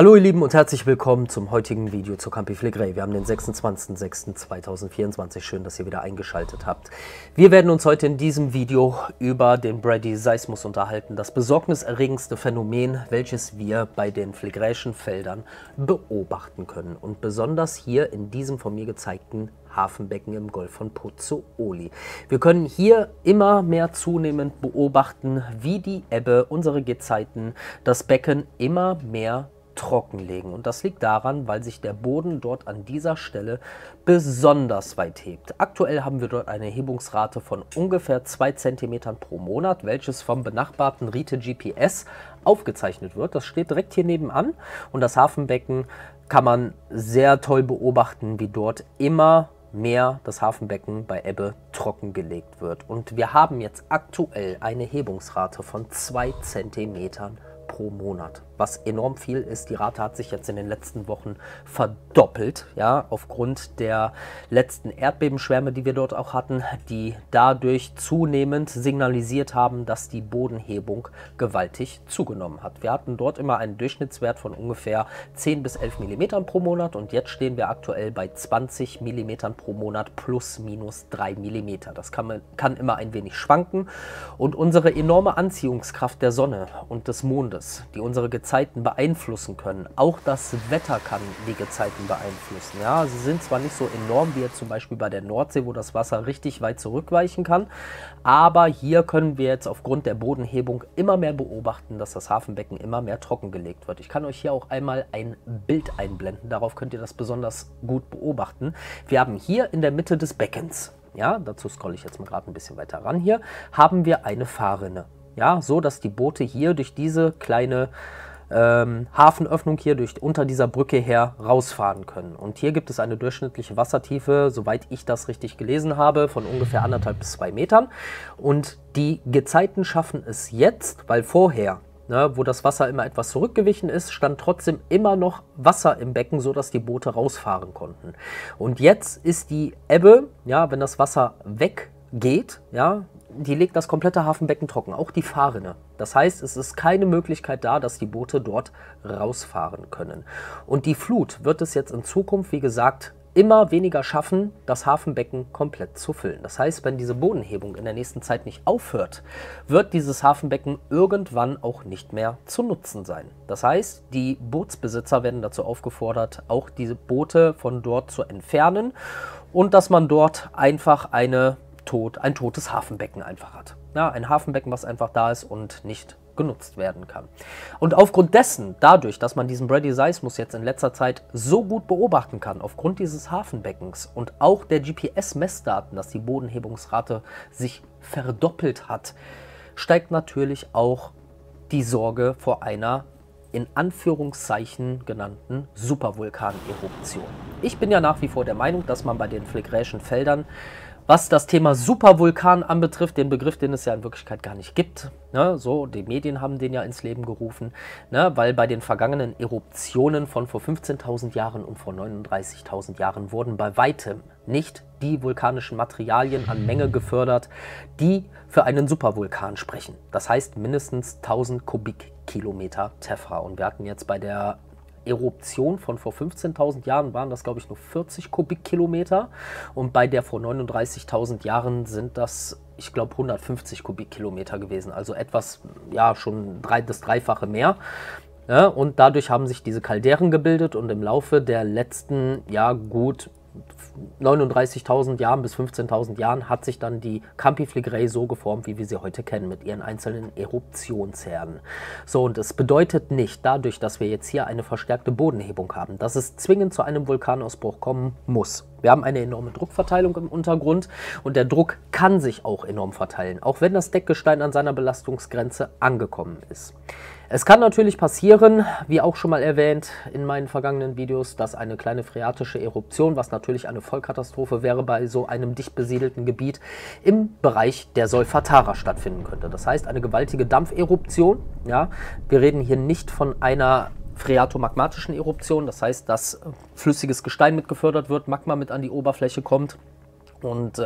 Hallo ihr Lieben und herzlich willkommen zum heutigen Video zur Campi Flegrei. Wir haben den 26.06.2024. Schön, dass ihr wieder eingeschaltet habt. Wir werden uns heute in diesem Video über den Bradyseismus unterhalten, das besorgniserregendste Phänomen, welches wir bei den Flegräischen Feldern beobachten können. Und besonders hier in diesem von mir gezeigten Hafenbecken im Golf von Pozzuoli. Wir können hier immer mehr zunehmend beobachten, wie die Ebbe, unsere Gezeiten, das Becken immer mehr trockenlegen. Und das liegt daran, weil sich der Boden dort an dieser Stelle besonders weit hebt. Aktuell haben wir dort eine Hebungsrate von ungefähr 2 cm pro Monat, welches vom benachbarten Rite GPS aufgezeichnet wird. Das steht direkt hier nebenan und das Hafenbecken kann man sehr toll beobachten, wie dort immer mehr das Hafenbecken bei Ebbe trockengelegt wird. Und wir haben jetzt aktuell eine Hebungsrate von 2 cm pro Monat, was enorm viel ist. Die Rate hat sich jetzt in den letzten Wochen verdoppelt, ja, aufgrund der letzten Erdbebenschwärme, die wir dort auch hatten, die dadurch zunehmend signalisiert haben, dass die Bodenhebung gewaltig zugenommen hat. Wir hatten dort immer einen Durchschnittswert von ungefähr 10 bis 11 mm pro Monat und jetzt stehen wir aktuell bei 20 mm pro Monat plus minus 3 mm. Das kann immer ein wenig schwanken und unsere enorme Anziehungskraft der Sonne und des Mondes, die unsere Gezeiten beeinflussen können. Auch das Wetter kann die Gezeiten beeinflussen. Ja, sie sind zwar nicht so enorm wie jetzt zum Beispiel bei der Nordsee, wo das Wasser richtig weit zurückweichen kann, aber hier können wir jetzt aufgrund der Bodenhebung immer mehr beobachten, dass das Hafenbecken immer mehr trockengelegt wird. Ich kann euch hier auch einmal ein Bild einblenden, darauf könnt ihr das besonders gut beobachten. Wir haben hier in der Mitte des Beckens, ja, dazu scrolle ich jetzt mal gerade ein bisschen weiter ran hier, haben wir eine Fahrrinne. Ja, so dass die Boote hier durch diese kleine Hafenöffnung hier unter dieser Brücke her rausfahren können. Und hier gibt es eine durchschnittliche Wassertiefe, soweit ich das richtig gelesen habe, von ungefähr 1,5 bis 2 Metern. Und die Gezeiten schaffen es jetzt, weil vorher, ne, wo das Wasser immer etwas zurückgewichen ist, stand trotzdem immer noch Wasser im Becken, sodass die Boote rausfahren konnten. Und jetzt ist die Ebbe, ja, wenn das Wasser weggeht, ja, die legt das komplette Hafenbecken trocken, auch die Fahrrinne. Das heißt, es ist keine Möglichkeit da, dass die Boote dort rausfahren können. Und die Flut wird es jetzt in Zukunft, wie gesagt, immer weniger schaffen, das Hafenbecken komplett zu füllen. Das heißt, wenn diese Bodenhebung in der nächsten Zeit nicht aufhört, wird dieses Hafenbecken irgendwann auch nicht mehr zu nutzen sein. Das heißt, die Bootsbesitzer werden dazu aufgefordert, auch diese Boote von dort zu entfernen und dass man dort einfach ein totes Hafenbecken einfach hat. Ja, ein Hafenbecken, was einfach da ist und nicht genutzt werden kann. Und aufgrund dessen, dadurch, dass man diesen Bradyseismus jetzt in letzter Zeit so gut beobachten kann, aufgrund dieses Hafenbeckens und auch der GPS-Messdaten, dass die Bodenhebungsrate sich verdoppelt hat, steigt natürlich auch die Sorge vor einer in Anführungszeichen genannten Supervulkaneruption. Ich bin ja nach wie vor der Meinung, dass man bei den Flegräischen Feldern, was das Thema Supervulkan anbetrifft, den Begriff, den es ja in Wirklichkeit gar nicht gibt, ne, so, die Medien haben den ja ins Leben gerufen, ne, weil bei den vergangenen Eruptionen von vor 15.000 Jahren und vor 39.000 Jahren wurden bei weitem nicht die vulkanischen Materialien an Menge gefördert, die für einen Supervulkan sprechen. Das heißt mindestens 1000 Kubikkilometer Tephra. Und wir hatten jetzt bei der Eruption von vor 15.000 Jahren waren das, glaube ich, nur 40 Kubikkilometer und bei der vor 39.000 Jahren sind das, ich glaube, 150 Kubikkilometer gewesen, also etwas, ja, schon das Dreifache mehr. Ja, und dadurch haben sich diese Calderen gebildet und im Laufe der letzten, ja, gut 39.000 Jahren bis 15.000 Jahren hat sich dann die Campi Flegrei so geformt, wie wir sie heute kennen, mit ihren einzelnen Eruptionsherden. So, und es bedeutet nicht, dadurch, dass wir jetzt hier eine verstärkte Bodenhebung haben, dass es zwingend zu einem Vulkanausbruch kommen muss. Wir haben eine enorme Druckverteilung im Untergrund und der Druck kann sich auch enorm verteilen, auch wenn das Deckgestein an seiner Belastungsgrenze angekommen ist. Es kann natürlich passieren, wie auch schon mal erwähnt in meinen vergangenen Videos, dass eine kleine phreatische Eruption, was natürlich eine Vollkatastrophe wäre bei so einem dicht besiedelten Gebiet, im Bereich der Solfatara stattfinden könnte. Das heißt, eine gewaltige Dampferuption. Ja, wir reden hier nicht von einer phreatomagmatischen Eruption, das heißt, dass flüssiges Gestein mit gefördert wird, Magma mit an die Oberfläche kommt. Und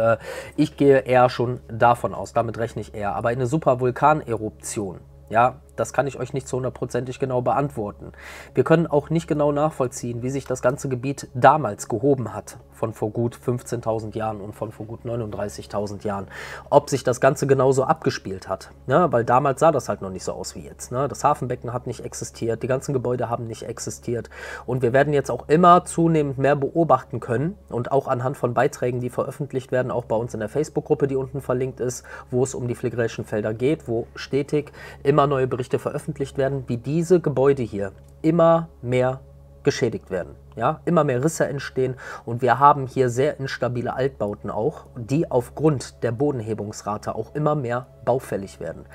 ich gehe eher schon davon aus, damit rechne ich eher. Aber eine Supervulkaneruption, ja, Das kann ich euch nicht zu 100%ig genau beantworten. Wir können auch nicht genau nachvollziehen, wie sich das ganze Gebiet damals gehoben hat, von vor gut 15.000 Jahren und von vor gut 39.000 Jahren. Ob sich das Ganze genauso abgespielt hat, ne? Weil damals sah das halt noch nicht so aus wie jetzt. Ne? Das Hafenbecken hat nicht existiert, die ganzen Gebäude haben nicht existiert und wir werden jetzt auch immer zunehmend mehr beobachten können und auch anhand von Beiträgen, die veröffentlicht werden, auch bei uns in der Facebook-Gruppe, die unten verlinkt ist, wo es um die Phlegraischen Felder geht, wo stetig immer neue Berichte veröffentlicht werden, wie diese Gebäude hier immer mehr geschädigt werden. Ja, immer mehr Risse entstehen und wir haben hier sehr instabile Altbauten auch, die aufgrund der Bodenhebungsrate auch immer mehr baufällig werden.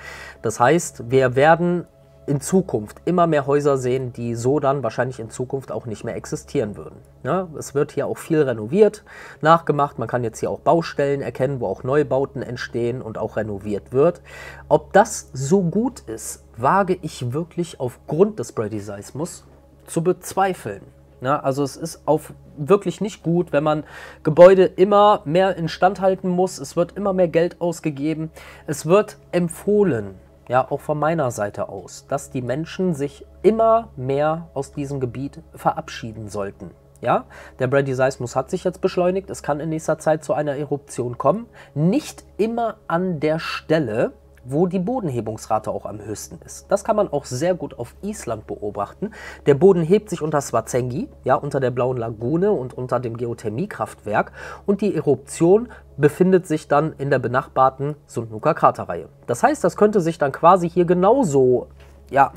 Das heißt, wir werden in Zukunft immer mehr Häuser sehen, die so dann wahrscheinlich in Zukunft auch nicht mehr existieren würden. Ja, es wird hier auch viel renoviert, nachgemacht. Man kann jetzt hier auch Baustellen erkennen, wo auch Neubauten entstehen und auch renoviert wird. Ob das so gut ist, wage ich wirklich aufgrund des Bradyseismus zu bezweifeln. Ja, also es ist wirklich nicht gut, wenn man Gebäude immer mehr instand halten muss. Es wird immer mehr Geld ausgegeben. Es wird empfohlen, ja, auch von meiner Seite aus, dass die Menschen sich immer mehr aus diesem Gebiet verabschieden sollten. Ja, der Bradyseismus hat sich jetzt beschleunigt. Es kann in nächster Zeit zu einer Eruption kommen. Nicht immer an der Stelle, wo die Bodenhebungsrate auch am höchsten ist. Das kann man auch sehr gut auf Island beobachten. Der Boden hebt sich unter Svartsengi, ja, unter der Blauen Lagune und unter dem Geothermiekraftwerk und die Eruption befindet sich dann in der benachbarten Sundhnúkar-Kraterreihe. Das heißt, das könnte sich dann quasi hier genauso, ja,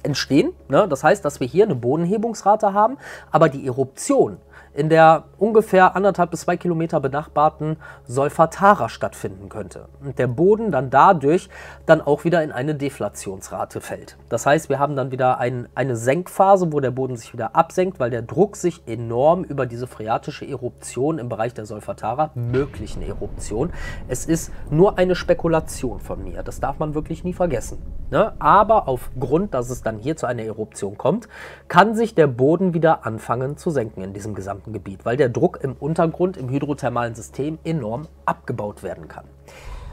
entstehen. Ne? Das heißt, dass wir hier eine Bodenhebungsrate haben, aber die Eruption in der ungefähr 1,5 bis 2 Kilometer benachbarten Solfatara stattfinden könnte. Und der Boden dann dadurch dann auch wieder in eine Deflationsrate fällt. Das heißt, wir haben dann wieder eine Senkphase, wo der Boden sich wieder absenkt, weil der Druck sich enorm über diese phreatische Eruption im Bereich der Solfatara, möglichen Eruption. Es ist nur eine Spekulation von mir, das darf man wirklich nie vergessen. Ne? Aber aufgrund, dass es dann hier zu einer Eruption kommt, kann sich der Boden wieder anfangen zu senken in diesem gesamten Gebiet, weil der Druck im Untergrund, im hydrothermalen System enorm abgebaut werden kann.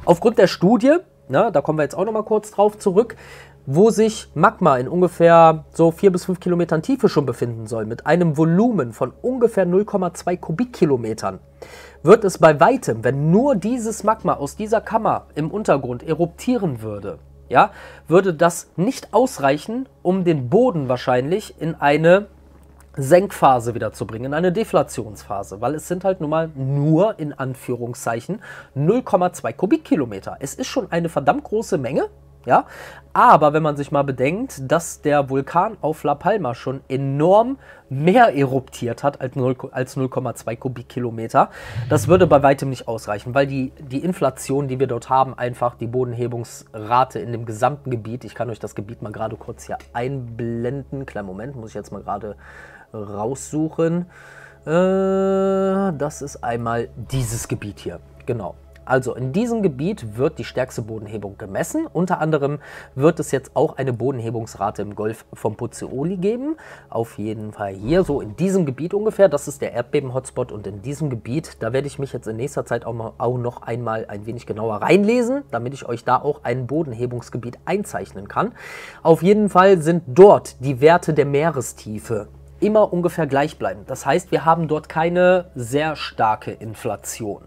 Aufgrund der Studie, da kommen wir jetzt auch noch mal kurz drauf zurück, wo sich Magma in ungefähr so 4 bis 5 Kilometern Tiefe schon befinden soll, mit einem Volumen von ungefähr 0,2 Kubikkilometern, wird es bei weitem, wenn nur dieses Magma aus dieser Kammer im Untergrund eruptieren würde, ja, würde das nicht ausreichen, um den Boden wahrscheinlich in eine Senkphase wieder zu bringen, in eine Deflationsphase, weil es sind halt nun mal nur in Anführungszeichen 0,2 Kubikkilometer. Es ist schon eine verdammt große Menge, ja, aber wenn man sich mal bedenkt, dass der Vulkan auf La Palma schon enorm mehr eruptiert hat als 0,2 Kubikkilometer, das würde bei weitem nicht ausreichen, weil die Inflation, die wir dort haben, einfach die Bodenhebungsrate in dem gesamten Gebiet, ich kann euch das Gebiet mal gerade kurz hier einblenden, kleinen Moment, muss ich jetzt mal gerade raussuchen. Das ist einmal dieses Gebiet hier, genau. Also in diesem Gebiet wird die stärkste Bodenhebung gemessen. Unter anderem wird es jetzt auch eine Bodenhebungsrate im Golf von Pozzuoli geben. Auf jeden Fall hier, so in diesem Gebiet ungefähr. Das ist der Erdbeben-Hotspot und in diesem Gebiet, da werde ich mich jetzt in nächster Zeit auch noch einmal ein wenig genauer reinlesen, damit ich euch da auch ein Bodenhebungsgebiet einzeichnen kann. Auf jeden Fall sind dort die Werte der Meerestiefe immer ungefähr gleichbleibend. Das heißt, wir haben dort keine sehr starke Inflation.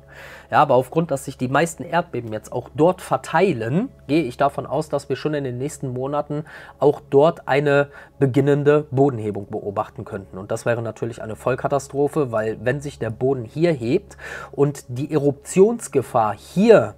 Ja, aber aufgrund, dass sich die meisten Erdbeben jetzt auch dort verteilen, gehe ich davon aus, dass wir schon in den nächsten Monaten auch dort eine beginnende Bodenhebung beobachten könnten. Und das wäre natürlich eine Vollkatastrophe, weil wenn sich der Boden hier hebt und die Eruptionsgefahr hier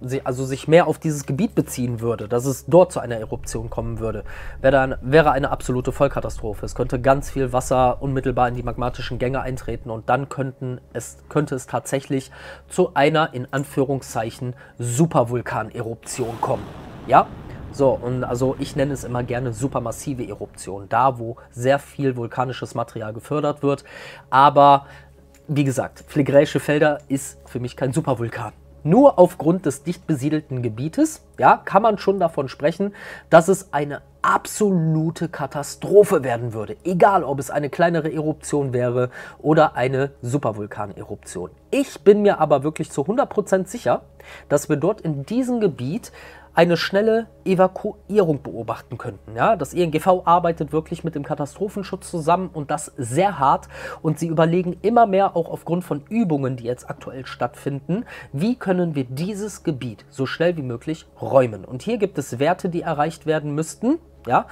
sich mehr auf dieses Gebiet beziehen würde, dass es dort zu einer Eruption kommen würde, wäre eine absolute Vollkatastrophe. Es könnte ganz viel Wasser unmittelbar in die magmatischen Gänge eintreten und dann könnte es tatsächlich zu einer, in Anführungszeichen, Supervulkaneruption kommen. Ja? So, und also ich nenne es immer gerne supermassive Eruption, da wo sehr viel vulkanisches Material gefördert wird. Aber wie gesagt, Phlegraische Felder ist für mich kein Supervulkan. Nur aufgrund des dicht besiedelten Gebietes, ja, kann man schon davon sprechen, dass es eine absolute Katastrophe werden würde. Egal, ob es eine kleinere Eruption wäre oder eine Supervulkaneruption. Ich bin mir aber wirklich zu 100% sicher, dass wir dort in diesem Gebiet eine schnelle Evakuierung beobachten könnten. Ja, das INGV arbeitet wirklich mit dem Katastrophenschutz zusammen und das sehr hart. Und sie überlegen immer mehr, auch aufgrund von Übungen, die jetzt aktuell stattfinden, wie können wir dieses Gebiet so schnell wie möglich räumen. Und hier gibt es Werte, die erreicht werden müssten, ja,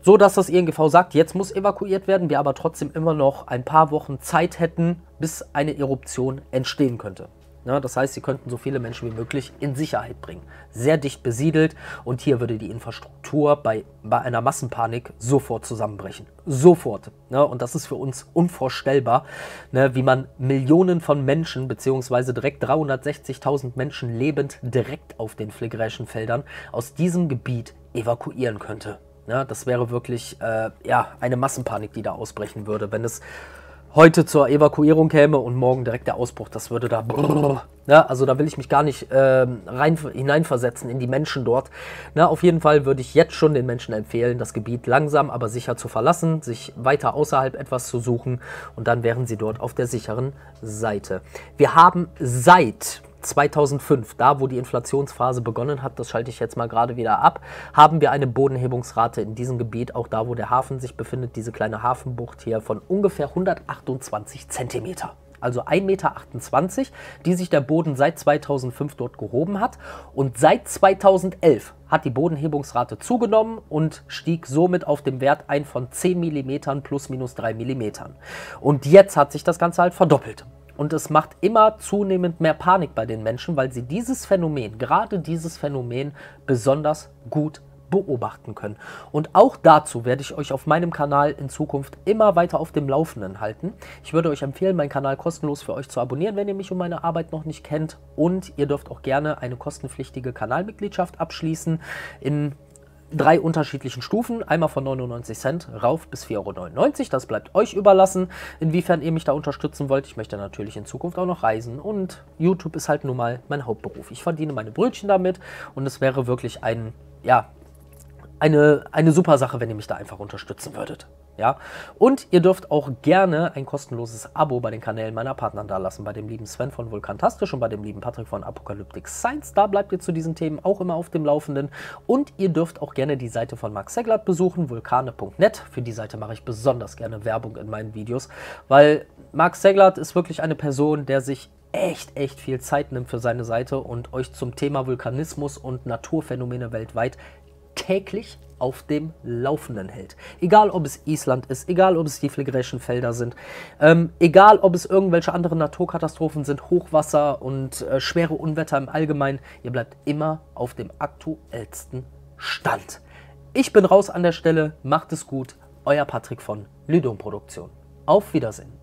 so dass das INGV sagt, jetzt muss evakuiert werden, wir aber trotzdem immer noch ein paar Wochen Zeit hätten, bis eine Eruption entstehen könnte. Ja, das heißt, sie könnten so viele Menschen wie möglich in Sicherheit bringen. Sehr dicht besiedelt und hier würde die Infrastruktur bei einer Massenpanik sofort zusammenbrechen. Sofort. Ja, und das ist für uns unvorstellbar, ne, wie man Millionen von Menschen, beziehungsweise direkt 360.000 Menschen lebend direkt auf den Phlegraischen Feldern aus diesem Gebiet evakuieren könnte. Ja, das wäre wirklich ja, eine Massenpanik, die da ausbrechen würde, wenn es heute zur Evakuierung käme und morgen direkt der Ausbruch, das würde da... Ja, also da will ich mich gar nicht hineinversetzen in die Menschen dort. Na, auf jeden Fall würde ich jetzt schon den Menschen empfehlen, das Gebiet langsam, aber sicher zu verlassen, sich weiter außerhalb etwas zu suchen und dann wären sie dort auf der sicheren Seite. Wir haben seit 2005, da wo die Inflationsphase begonnen hat, das schalte ich jetzt mal gerade wieder ab, haben wir eine Bodenhebungsrate in diesem Gebiet, auch da wo der Hafen sich befindet, diese kleine Hafenbucht hier von ungefähr 128 Zentimeter. Also 1,28 Meter, die sich der Boden seit 2005 dort gehoben hat. Und seit 2011 hat die Bodenhebungsrate zugenommen und stieg somit auf dem Wert ein von 10 mm plus minus 3 mm. Und jetzt hat sich das Ganze halt verdoppelt. Und es macht immer zunehmend mehr Panik bei den Menschen, weil sie dieses Phänomen, gerade dieses Phänomen, besonders gut beobachten können. Und auch dazu werde ich euch auf meinem Kanal in Zukunft immer weiter auf dem Laufenden halten. Ich würde euch empfehlen, meinen Kanal kostenlos für euch zu abonnieren, wenn ihr mich und meine Arbeit noch nicht kennt. Und ihr dürft auch gerne eine kostenpflichtige Kanalmitgliedschaft abschließen in 3 unterschiedlichen Stufen, einmal von 99 Cent rauf bis 4,99 €. Das bleibt euch überlassen, inwiefern ihr mich da unterstützen wollt. Ich möchte natürlich in Zukunft auch noch reisen und YouTube ist halt nun mal mein Hauptberuf. Ich verdiene meine Brötchen damit und es wäre wirklich eine super Sache, wenn ihr mich da einfach unterstützen würdet. Ja? Und ihr dürft auch gerne ein kostenloses Abo bei den Kanälen meiner Partner da lassen, bei dem lieben Sven von Vulkantastisch und bei dem lieben Patrick von Apocalyptic Science. Da bleibt ihr zu diesen Themen auch immer auf dem Laufenden. Und ihr dürft auch gerne die Seite von Mark Seglert besuchen, vulkane.net. Für die Seite mache ich besonders gerne Werbung in meinen Videos, weil Mark Seglert ist wirklich eine Person, der sich echt viel Zeit nimmt für seine Seite und euch zum Thema Vulkanismus und Naturphänomene weltweit täglich auf dem Laufenden hält. Egal, ob es Island ist, egal, ob es die Phlegraischen Felder sind, egal, ob es irgendwelche anderen Naturkatastrophen sind, Hochwasser und schwere Unwetter im Allgemeinen, ihr bleibt immer auf dem aktuellsten Stand. Ich bin raus an der Stelle, macht es gut, euer Patrick von Lydon Produktion. Auf Wiedersehen.